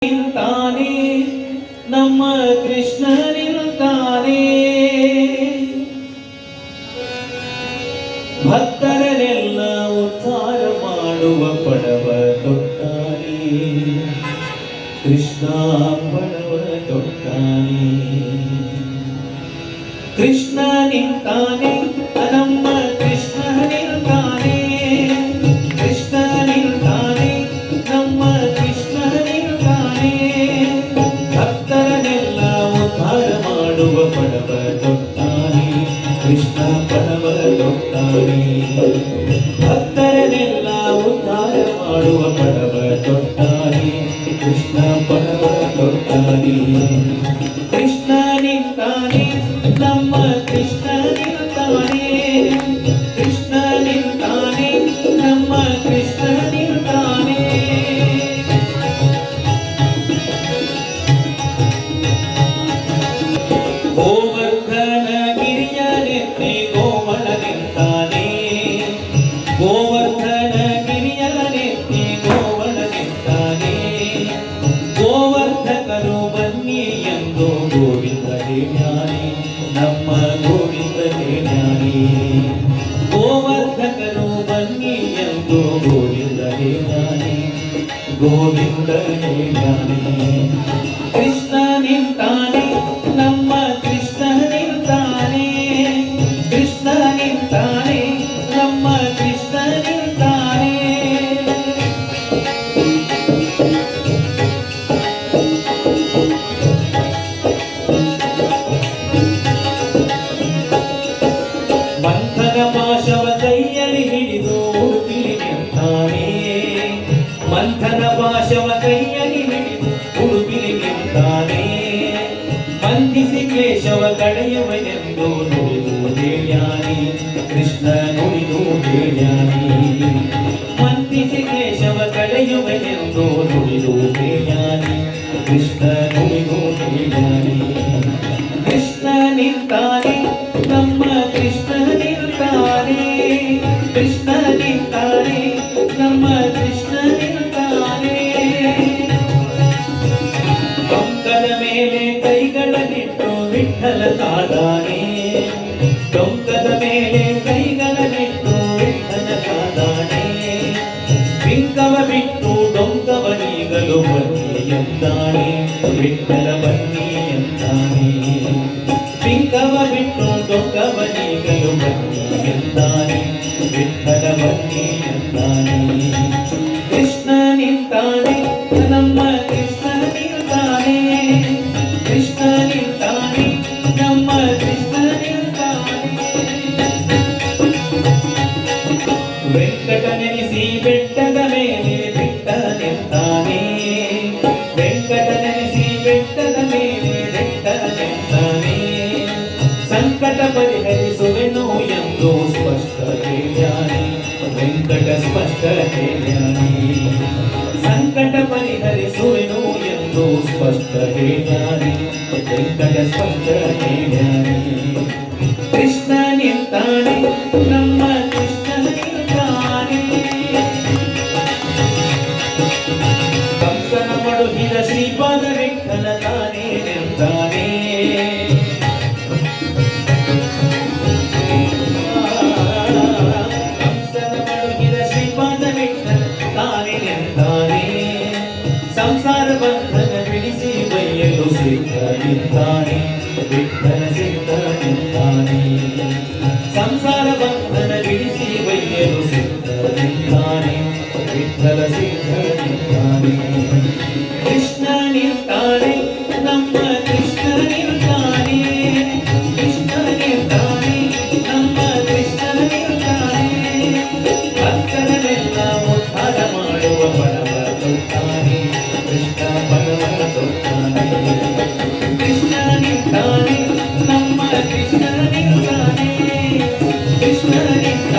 ನಿಂತಾನೆ ನಮ್ಮ ಕೃಷ್ಣ ನಿಂತಾನೆ, ಭಕ್ತರನ್ನೆಲ್ಲ ಉದ್ಧಾರ ಮಾಡುವ ಪಡವ ತೊಟ್ಟಾನೆ, ಕೃಷ್ಣ ಪಡವ ತೊಟ್ಟಾನೆ. ಕೃಷ್ಣ ನಿಂತಾನೆ ನಮ್ಮ ಕೃಷ್ಣ ನಿಂತಾನೆ, ಕೃಷ್ಣ ನಿಂತಾನೆ ನಮ್ಮ ಕೃಷ್ಣ ನಿಂತಾನೆ, ಭಕ್ತರನ್ನೆಲ್ಲ ಉದ್ಧಾರ ಮಾಡುವ ಪಡವ ತೊಟ್ಟಾನೆ, ಕೃಷ್ಣ ಪಡವ ತೊಟ್ಟಾನೆ. ಭಕ್ತರನ್ನೆಲ್ಲ ಉದ್ಧಾರ ಮಾಡುವ ಪಡವ ತೊಟ್ಟಾನೆ, ಕೃಷ್ಣ ಪಡವ ತೊಟ್ಟಾನೆ. ಕೃಷ್ಣ ನಿಂತಾನೆ ನಮ್ಮ ಕೃಷ್ಣ ನಿಂತಾನೆ, ಕೃಷ್ಣ ನಿಂತಾನೆ ನಮ್ಮ ಕೃಷ್ಣ ನಿಂತಾನೆ. ಗೋವರ್ಧನ ಗಿರಿಯ ನೆತ್ತಿ ಗೋಮಳ ನಿಂತಾನೆ, ಗೋವರ್ಧನ ಗಿರಿಯ ನೆತ್ತಿ ಗೋಮಳ ನಿಂತಾನೆ, ಗೋವರ್ಧಕರು ಬನ್ನಿ ಎಂದು ಗೋವಿಂದ ಹೇಳ್ಯಾನೆ, ನಮ್ಮ ಗೋವಿಂದ ಹೇಳ್ಯಾನೆ. ಗೋವರ್ಧಕರು ಬನ್ನಿ ಎಂದು ಗೋವಿಂದ ಹೇಳ್ಯಾನೆ, ಗೋವಿಂದ ಹೇಳ್ಯಾನೆ. ಕೃಷ್ಣ ನಿಂತಾನೆ ನಮ್ಮ ಕೃಷ್ಣ ನಿಂತಾನೆ, ಕೃಷ್ಣ ನಿಂತಾನೆ ನಮ್ಮ ಕೃಷ್ಣ ನಿಂತಾನೆ. ಮಂಥನ ಪಾಶವ ಕೈಯಲ್ಲಿ ಹಿಡಿದು ಉಡುಪಿಲಿ ನಿಂತಾನೆ, ಮಂಥನ ಪಾಶವ ಕೈಯಲ್ಲಿ ಹಿಡಿದು ಉಡುಪಿಲಿ ನಿಂತಾನೆ, ಬಂಧಿಸಿ ಕ್ಲೇಶವ ಕಡೆಯುವನೆಂದು ನುಡಿದು ಹೇಳ್ಯಾನೆ, ಕೃಷ್ಣ ನುಡಿದು ಹೇಳ್ಯಾನೆ. ಬಂಧಿಸಿ ಕ್ಲೇಶವ ಕಡೆಯುವನೆಂದು ನುಡಿದು ಹೇಳ್ಯಾನೆ, ಕೃಷ್ಣ ನುಡಿದು ಹೇಳ್ಯಾನೆ. ಕೃಷ್ಣ ನಿಂತಾನೆ ನಮ್ಮ ಕೃಷ್ಣ ನಿಂತಾನೆ, ಕೃಷ್ಣ ನಿಂತಾನೆ ನಮ್ಮ ಕೃಷ್ಣ ನಿಂತಾನೆ. ಟೊಂಕದ ಮೇಲೆ ಕೈಗಳನ್ನಿಟ್ಟು ವಿಠ್ಠಲ ಕಾದಾನೆ, ಟೊಂಕದ ಮೇಲೆ ಕೈಗಳನ್ನಿಟ್ಟು ವಿಠ್ಠಲ ಕಾದಾನೆ, ಬಿಂಕವ ಬಿಟ್ಟು ಡೊಂಕವನೀಗಲು ಬನ್ನಿ ಎಂದಾನೆ, ವಿಠ್ಠಲ ಬನ್ನಿ ಎಂದಾನೆ. ಬಿಂಕವ ಬಿಟ್ಟು ಡೊಂಕವನೀಗಲು ಬನ್ನಿ ಎಂದಾನೆ, ವಿಠ್ಠಲ ಬನ್ನಿ ಎಂದಾನೆ. ಕೃಷ್ಣ ನಿಂತಾನೆ ನಮ್ಮ ಕೃಷ್ಣ ನಿಂತಾನೆ, ಕೃಷ್ಣ ನಿಂತಾನೆ ನಮ್ಮ ಕೃಷ್ಣ ನಿಂತಾನೆ. ವೆಂಕಟ ನೆನೆಸಿ ಬೆಟ್ಟದ ಮೇಲೆ ಬಿಟ್ಟ ನಿಂತಾನೆ, ವೆಂಕಟ ನೆನೆಸಿ ಬೆಟ್ಟದ ಮೇಲೆ ಬೆಟ್ಟ ನಿಂತಾನೆ, ಸಂಕಟ ಪರಿಹರಿಸುವೆನು ಎಂದು ಸ್ಪಷ್ಟ ಹೇಳ್ಯಾನೆ, ವೆಂಕಟ ಸ್ಪಷ್ಟ ಹೇಳ್ಯಾನೆ. ಸಂಕಟ ಪರಿಹರಿಸುವೆನು ಎಂದು ಸ್ಪಷ್ಟ ಹೇಳ್ಯಾನೆ, ವೆಂಕಟ ಸ್ಪಷ್ಟ ಹೇಳ್ಯಾನೆ. ಕೃಷ್ಣ ನಿಂತಾನೆ ನಮ್ಮ ಕೃಷ್ಣ ನಿಂತಾನೆ, ಕಂಸನ ಮಡುಹಿದ ಶ್ರೀಪಾದ ವಿಠ್ಠಲ ತಾನೇ ನಿಂತಾನೆ, ಕಂಸನ ಮಡುಹಿದ ಶ್ರೀಪಾದ ವಿಠ್ಠಲ ತಾನೇ ನಿಂತಾನೆ, ಸಂಸಾರ ಬಂಧನ ಬಿಡಿಸಿ ಬೈಯಲು ಸಿದ್ಧ ನಿಂತಾನೆ, ವಿಠ್ಠಲ ಸಿದ್ಧ ನಿಂತಾನೆ. ಸಂಸಾರ ಬಂಧನ ಬಿಡಿಸಿ ಬೈಯಲು ಸಿದ್ಧ ನಿಂತಾನೆ, ವಿಠ್ಠಲ ಸಿದ್ಧ ನಿಂತಾನೆ. ಕೃಷ್ಣ ನಿಂತಾನೆ ನಮ್ಮ ಕೃಷ್ಣ ನಿಂತಾನೆ, ಕೃಷ್ಣ ನಿಂತಾನೆ ನಮ್ಮ ಕೃಷ್ಣ ನಿಂತಾನೆ, ಭಕ್ತರನ್ನೆಲ್ಲ ಉದ್ಧಾರ ಮಾಡುವ ಬಡವ ತೊಟ್ಟಾನೆ, ಕೃಷ್ಣ ಬಡವ ತೊಟ್ಟಾನೆ. ಕೃಷ್ಣ ನಿಂತಾನೆ ನಮ್ಮ ಕೃಷ್ಣ ನಿಂತಾನೆ, ಕೃಷ್ಣ ನಿಂತಾನೆ